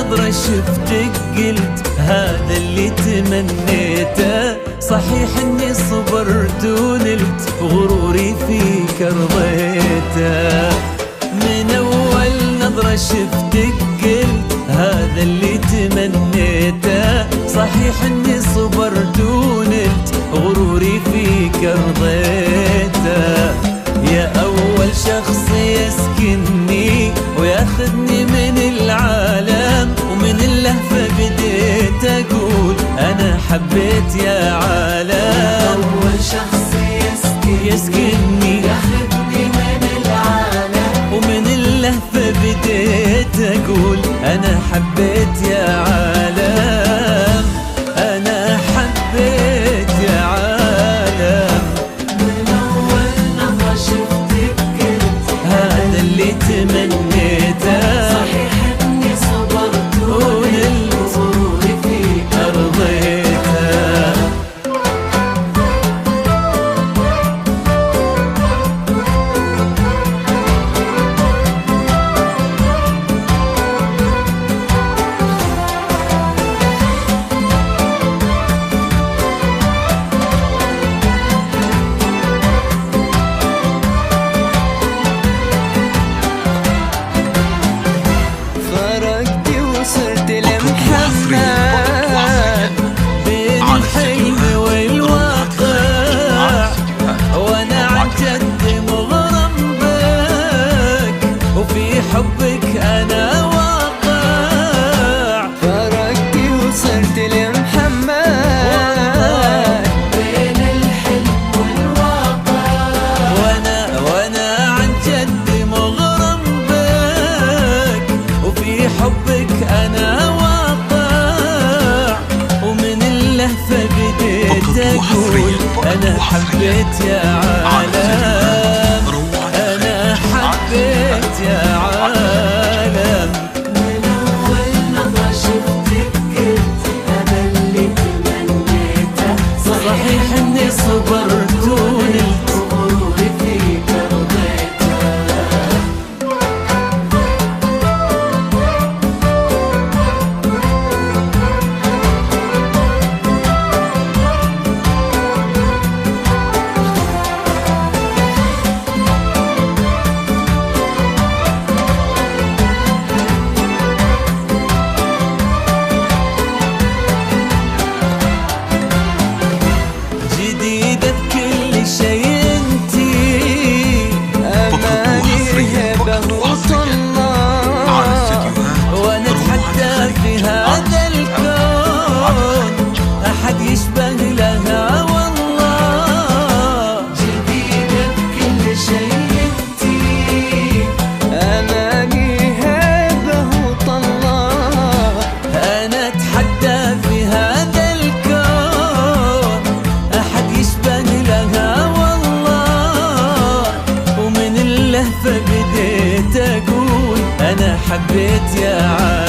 نظرة شفتك قلت هذا اللي تمنيته. صحيح اني صبرت ونلت غروري فيك رضيته. من اول نظرة شفتك قلت هذا اللي تمنيته. صحيح اني صبرت ونلت غروري فيك رضيته. يا اول شخص يسكنني وياخذني من العالم، ومن اللهفة بديت اقول انا حبيت يا عالم. أول شخص يسكنني ياخذني من العالم، ومن اللهفة بديت اقول انا حبيت يا عالم. انا حبيت يا عالم. من أول نظرة شفتك قلت هذا اللي تمنيته. صحيح إني صبرت ونلت غروري فيك رضيته. وصرت لمحمد بين الحلم والواقع، وانا عن جد مغرم بك وفي حبك انا واقع. فرقت وصرت لمحمد بين الحلم والواقع، وانا عن جد مغرم بك وفي حبك انا واقع. ومن اللهفة بديت اقول انا حبيت يا عالم. انا حبيت يا عالم. من أول نظرة شفتك قلت هذا اللي تمنيته. صحيح اني صبرت ونلت غروري فيك رضيته. جديدة بكل شيء انتي. أماني هبة وطلع، وانا اتحدى في هذا الكون احد يشبه لها والله. جديدة بكل شيء انتي. أماني هبة وطلع، انا اتحدى في هذا الكون احد يشبه لها والله. ومن اللهفة بديت اقول انا حبيت يا عالم.